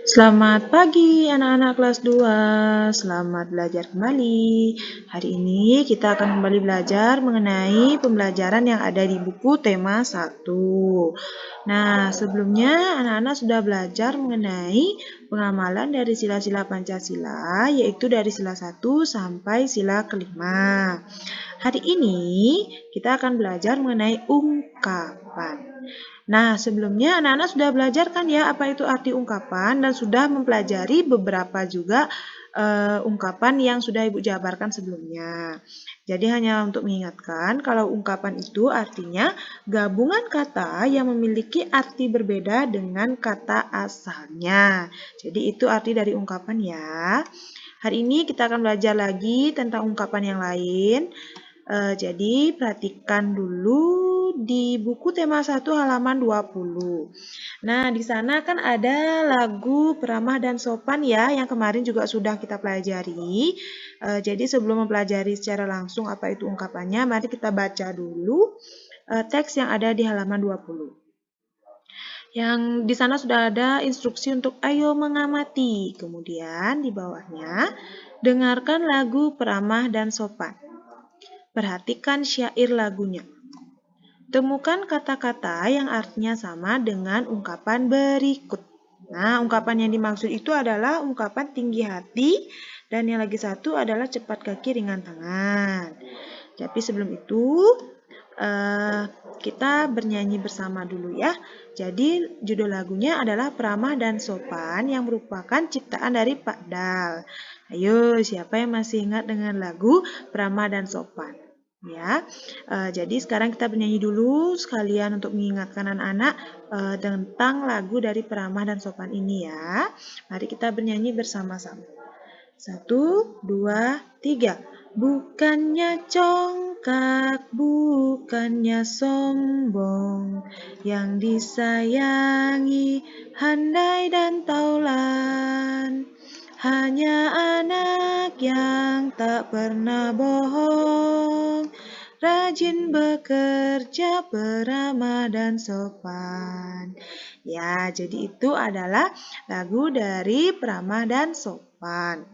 Selamat pagi anak-anak kelas 2, selamat belajar kembali. Hari ini kita akan kembali belajar mengenai pembelajaran yang ada di buku tema 1. Nah, sebelumnya anak-anak sudah belajar mengenai pengamalan dari sila-sila Pancasila, yaitu dari sila 1 sampai sila kelima. Hari ini kita akan belajar mengenai ungkapan. Nah, sebelumnya anak-anak sudah belajar kan ya apa itu arti ungkapan dan sudah mempelajari beberapa juga ungkapan yang sudah Ibu jabarkan sebelumnya. Jadi hanya untuk mengingatkan kalau ungkapan itu artinya gabungan kata yang memiliki arti berbeda dengan kata asalnya. Jadi itu arti dari ungkapan ya. Hari ini kita akan belajar lagi tentang ungkapan yang lain. Jadi perhatikan dulu di buku tema 1 halaman 20. Nah, di sana kan ada lagu Peramah dan Sopan ya, yang kemarin juga sudah kita pelajari. Jadi sebelum mempelajari secara langsung apa itu ungkapannya, mari kita baca dulu teks yang ada di halaman 20. Yang di sana sudah ada instruksi untuk ayo mengamati. Kemudian di bawahnya, dengarkan lagu Peramah dan Sopan. Perhatikan syair lagunya. Temukan kata-kata yang artinya sama dengan ungkapan berikut. Nah, ungkapan yang dimaksud itu adalah ungkapan tinggi hati dan yang lagi satu adalah cepat kaki ringan tangan. Tapi sebelum itu, kita bernyanyi bersama dulu ya. Jadi judul lagunya adalah Peramah dan Sopan yang merupakan ciptaan dari Pak Dal. Ayo, siapa yang masih ingat dengan lagu Peramah dan Sopan? Ya, jadi sekarang kita bernyanyi dulu sekalian untuk mengingatkan anak-anak tentang lagu dari Peramah dan Sopan ini ya. Mari kita bernyanyi bersama-sama. 1, 2, 3. Bukannya congkak, bukannya sombong, yang disayangi handai dan taulan. Hanya anak yang tak pernah bohong, rajin bekerja, peramah dan sopan. Ya, jadi itu adalah lagu dari Peramah dan Sopan.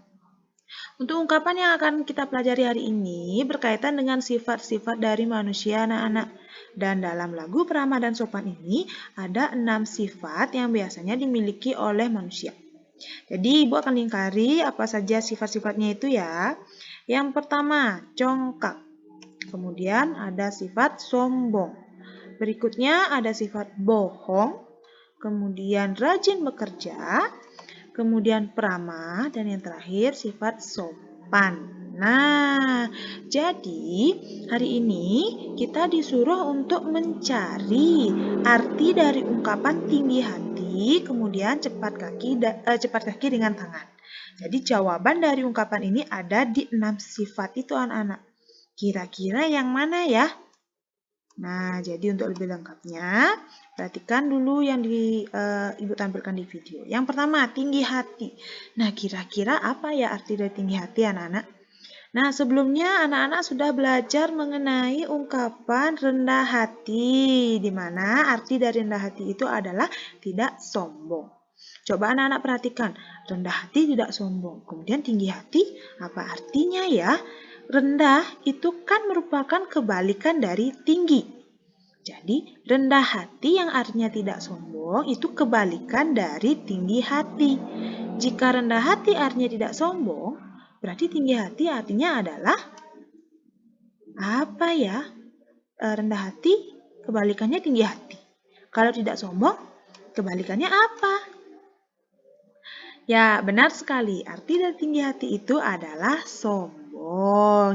Untuk ungkapan yang akan kita pelajari hari ini berkaitan dengan sifat-sifat dari manusia anak-anak. Dan dalam lagu Peramah dan Sopan ini ada 6 sifat yang biasanya dimiliki oleh manusia. Jadi Ibu akan lingkari apa saja sifat-sifatnya itu ya. Yang pertama, congkak. Kemudian ada sifat sombong. Berikutnya ada sifat bohong. Kemudian rajin bekerja. Kemudian peramah. Dan yang terakhir sifat sopan. Nah, jadi hari ini kita disuruh untuk mencari arti dari ungkapan tinggi hati, kemudian cepat kaki dengan tangan. Jadi jawaban dari ungkapan ini ada di 6 sifat itu anak-anak. Kira-kira yang mana ya? Nah, jadi untuk lebih lengkapnya, perhatikan dulu yang Ibu tampilkan di video. Yang pertama, tinggi hati. Nah, kira-kira apa ya arti dari tinggi hati anak-anak? Nah, sebelumnya anak-anak sudah belajar mengenai ungkapan rendah hati, di mana arti dari rendah hati itu adalah tidak sombong. Coba anak-anak perhatikan, rendah hati tidak sombong. Kemudian tinggi hati, apa artinya ya? Rendah itu kan merupakan kebalikan dari tinggi. Jadi, rendah hati yang artinya tidak sombong itu kebalikan dari tinggi hati. Jika rendah hati artinya tidak sombong, berarti tinggi hati artinya adalah apa ya? Rendah hati kebalikannya tinggi hati. Kalau tidak sombong, kebalikannya apa? Ya, benar sekali. Arti dari tinggi hati itu adalah sombong.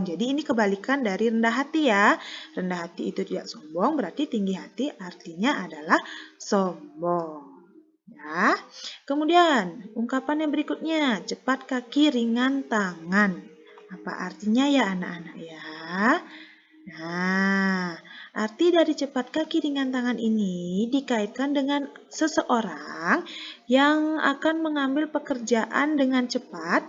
Jadi ini kebalikan dari rendah hati ya. Rendah hati itu tidak sombong, berarti tinggi hati artinya adalah sombong. Ya. Kemudian, ungkapan yang berikutnya, cepat kaki ringan tangan. Apa artinya ya anak-anak ya? Nah, arti dari cepat kaki ringan tangan ini dikaitkan dengan seseorang yang akan mengambil pekerjaan dengan cepat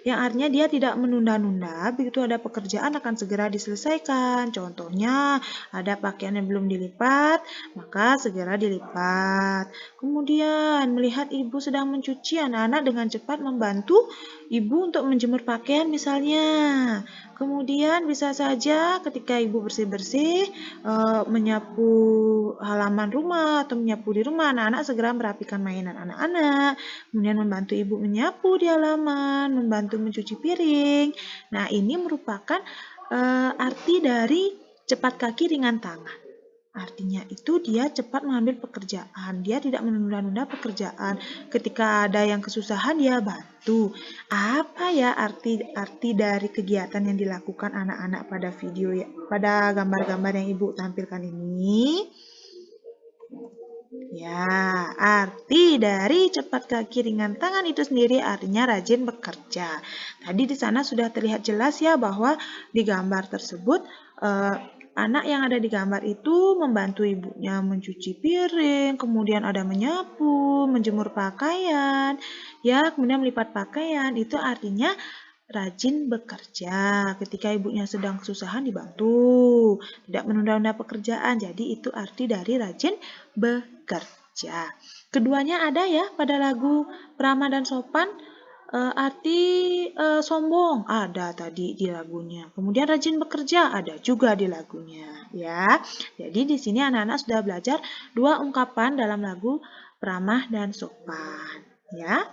yang artinya dia tidak menunda-nunda, begitu ada pekerjaan akan segera diselesaikan. Contohnya, ada pakaian yang belum dilipat, maka segera dilipat. Kemudian, melihat ibu sedang mencuci, anak-anak dengan cepat membantu ibu untuk menjemur pakaian misalnya. Kemudian bisa saja ketika ibu bersih-bersih, menyapu halaman rumah atau menyapu di rumah, anak-anak segera merapikan mainan anak-anak, kemudian membantu ibu menyapu di halaman, membantu mencuci piring. Nah, ini merupakan arti dari cepat kaki ringan tangan. Artinya itu dia cepat mengambil pekerjaan, dia tidak menunda-nunda pekerjaan. Ketika ada yang kesusahan, dia bantu. Apa ya arti dari kegiatan yang dilakukan anak-anak pada video ya, pada gambar-gambar yang Ibu tampilkan ini? Ya, arti dari cepat kaki ringan tangan itu sendiri artinya rajin bekerja. Tadi di sana sudah terlihat jelas ya bahwa di gambar tersebut anak yang ada di gambar itu membantu ibunya mencuci piring, kemudian ada menyapu, menjemur pakaian, ya, kemudian melipat pakaian. Itu artinya rajin bekerja. Ketika ibunya sedang kesusahan dibantu, tidak menunda-nunda pekerjaan. Jadi itu arti dari rajin bekerja. Keduanya ada ya pada lagu Prama dan Sopan. Arti sombong ada tadi di lagunya. Kemudian rajin bekerja ada juga di lagunya, ya. Jadi di sini anak-anak sudah belajar dua ungkapan dalam lagu Pramah dan Sopan, ya.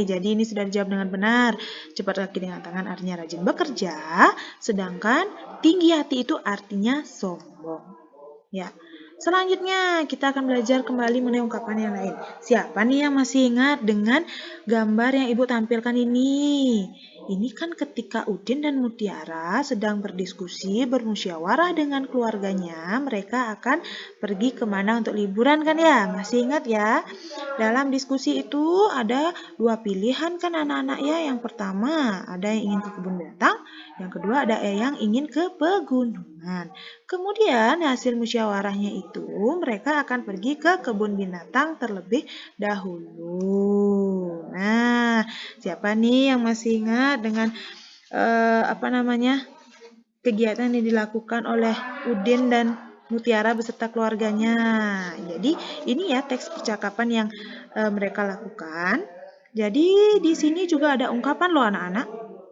Jadi ini sudah dijawab dengan benar. Cepat kaki dengan tangan artinya rajin bekerja, sedangkan tinggi hati itu artinya sombong. Ya. Selanjutnya kita akan belajar kembali mengenai ungkapan yang lain. Siapa nih yang masih ingat dengan gambar yang Ibu tampilkan ini? Ini kan ketika Udin dan Mutiara sedang berdiskusi, bermusyawarah dengan keluarganya, mereka akan pergi kemana untuk liburan kan ya? Masih ingat ya? Dalam diskusi itu ada dua pilihan kan anak-anak ya. Yang pertama ada yang ingin ke kebun binatang, yang kedua ada yang ingin ke pegunungan. Kemudian hasil musyawarahnya itu mereka akan pergi ke kebun binatang terlebih dahulu. Nah, siapa nih yang masih ingat dengan kegiatan yang dilakukan oleh Udin dan Mutiara beserta keluarganya. Jadi ini ya teks percakapan yang mereka lakukan. Jadi di sini juga ada ungkapan loh anak-anak.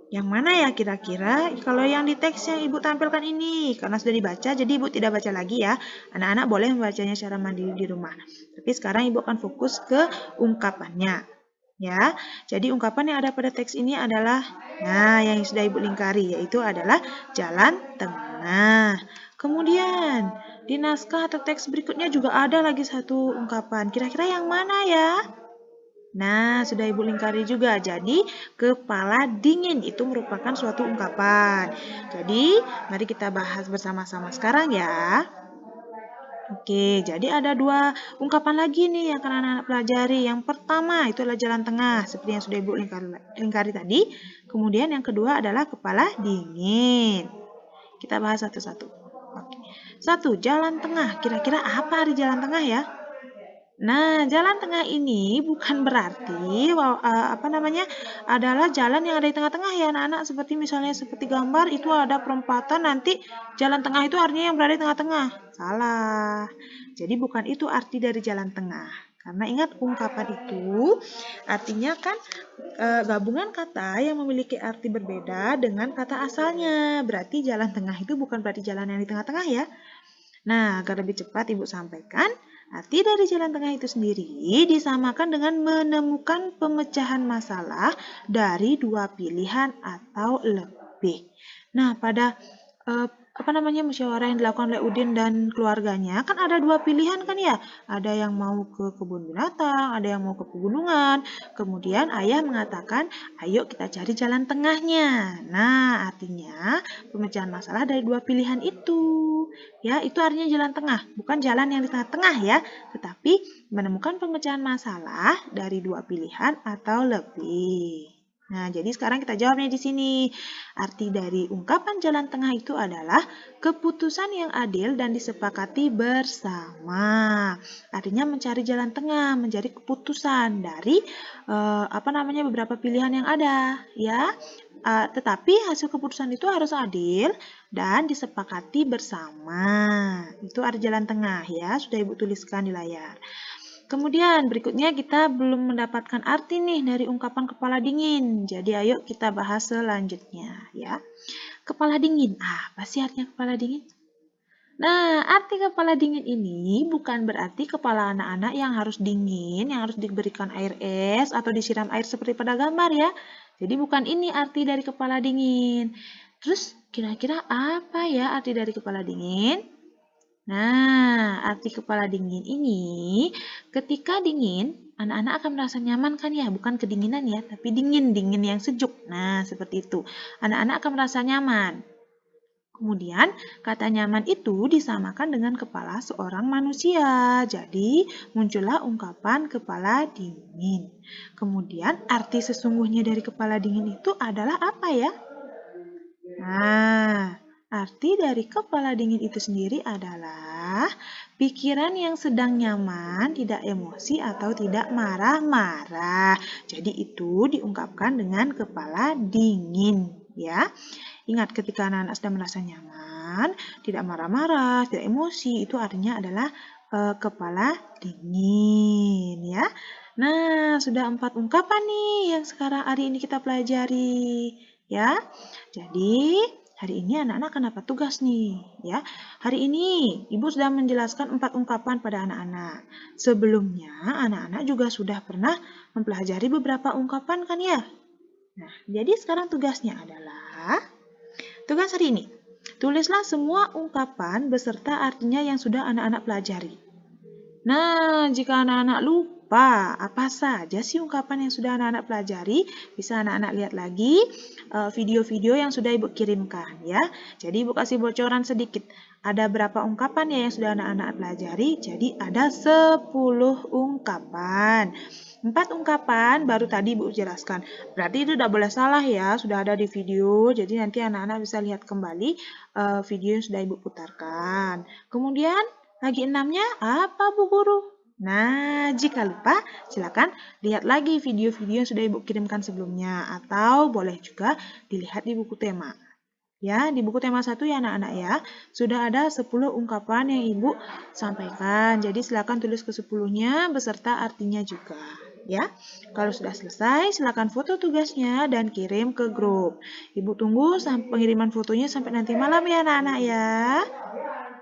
Yang mana ya kira-kira? Kalau yang di teks yang Ibu tampilkan ini, karena sudah dibaca, jadi Ibu tidak baca lagi ya. Anak-anak boleh membacanya secara mandiri di rumah. Tapi sekarang Ibu akan fokus ke ungkapannya. Ya, jadi ungkapan yang ada pada teks ini adalah, nah yang sudah Ibu lingkari, yaitu adalah jalan tengah. Kemudian, di naskah atau teks berikutnya juga ada lagi satu ungkapan. Kira-kira yang mana ya? Nah, sudah Ibu lingkari juga. Jadi, kepala dingin itu merupakan suatu ungkapan. Jadi, mari kita bahas bersama-sama sekarang ya. Oke, jadi ada dua ungkapan lagi nih yang akan anak-anak pelajari. Yang pertama itu adalah jalan tengah, seperti yang sudah Ibu lingkari tadi. Kemudian yang kedua adalah kepala dingin. Kita bahas satu-satu. Oke. Satu, jalan tengah. Kira-kira apa arti jalan tengah ya? Nah, jalan tengah ini bukan berarti adalah jalan yang ada di tengah-tengah ya anak-anak. Seperti gambar itu ada perempatan, nanti jalan tengah itu artinya yang berada di tengah-tengah. Salah. Jadi bukan itu arti dari jalan tengah. Karena ingat ungkapan itu artinya kan gabungan kata yang memiliki arti berbeda dengan kata asalnya. Berarti jalan tengah itu bukan berarti jalan yang di tengah-tengah ya. Nah, agar lebih cepat Ibu sampaikan, arti dari jalan tengah itu sendiri disamakan dengan menemukan pemecahan masalah dari dua pilihan atau lebih. Nah, pada musyawarah yang dilakukan oleh Udin dan keluarganya kan ada dua pilihan kan ya. Ada yang mau ke kebun binatang, ada yang mau ke pegunungan. Kemudian ayah mengatakan, ayo kita cari jalan tengahnya. Nah, artinya pemecahan masalah dari dua pilihan itu. Ya, itu artinya jalan tengah, bukan jalan yang di tengah-tengah ya, tetapi menemukan pemecahan masalah dari dua pilihan atau lebih. Nah, jadi sekarang kita jawabnya di sini. Arti dari ungkapan jalan tengah itu adalah keputusan yang adil dan disepakati bersama. Artinya mencari jalan tengah, mencari keputusan dari beberapa pilihan yang ada, ya. Tetapi hasil keputusan itu harus adil dan disepakati bersama. Itu arti jalan tengah, ya. Sudah Ibu tuliskan di layar. Kemudian berikutnya kita belum mendapatkan arti nih dari ungkapan kepala dingin. Jadi ayo kita bahas selanjutnya, ya. Kepala dingin. Apa sih artinya kepala dingin? Nah, arti kepala dingin ini bukan berarti kepala anak-anak yang harus dingin, yang harus diberikan air es atau disiram air seperti pada gambar, ya. Jadi bukan ini arti dari kepala dingin. Terus kira-kira apa ya arti dari kepala dingin? Nah, arti kepala dingin ini, ketika dingin, anak-anak akan merasa nyaman kan ya, bukan kedinginan ya, tapi dingin yang sejuk. Nah, seperti itu. Anak-anak akan merasa nyaman. Kemudian, kata nyaman itu disamakan dengan kepala seorang manusia. Jadi, muncullah ungkapan kepala dingin. Kemudian, arti sesungguhnya dari kepala dingin itu adalah apa ya? Nah, arti dari kepala dingin itu sendiri adalah pikiran yang sedang nyaman, tidak emosi atau tidak marah-marah. Jadi itu diungkapkan dengan kepala dingin, ya. Ingat ketika anak-anak sedang merasa nyaman, tidak marah-marah, tidak emosi, itu artinya adalah kepala dingin, ya. Nah, sudah 4 ungkapan nih yang sekarang hari ini kita pelajari, ya. Jadi, hari ini anak-anak akan dapat tugas nih, ya. Hari ini Ibu sudah menjelaskan 4 ungkapan pada anak-anak. Sebelumnya, anak-anak juga sudah pernah mempelajari beberapa ungkapan kan ya? Nah, jadi sekarang tugasnya adalah tugas hari ini. Tulislah semua ungkapan beserta artinya yang sudah anak-anak pelajari. Nah, jika anak-anak lupa apa saja sih ungkapan yang sudah anak-anak pelajari, bisa anak-anak lihat lagi video-video yang sudah Ibu kirimkan, ya. Jadi Ibu kasih bocoran sedikit. Ada berapa ungkapan ya yang sudah anak-anak pelajari? Jadi ada 10 ungkapan. 4 ungkapan baru tadi Ibu jelaskan. Berarti itu tidak boleh salah ya, sudah ada di video. Jadi nanti anak-anak bisa lihat kembali video yang sudah Ibu putarkan. Kemudian lagi 6-nya apa Bu Guru? Nah, jika lupa, silakan lihat lagi video-video yang sudah Ibu kirimkan sebelumnya. Atau boleh juga dilihat di buku tema. Ya, di buku tema 1 ya anak-anak ya. Sudah ada 10 ungkapan yang Ibu sampaikan. Jadi silakan tulis ke 10-nya beserta artinya juga. Ya, kalau sudah selesai, silakan foto tugasnya dan kirim ke grup. Ibu tunggu pengiriman fotonya sampai nanti malam ya anak-anak ya.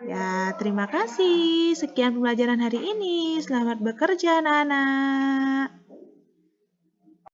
Ya, terima kasih. Sekian pembelajaran hari ini. Selamat bekerja, anak-anak.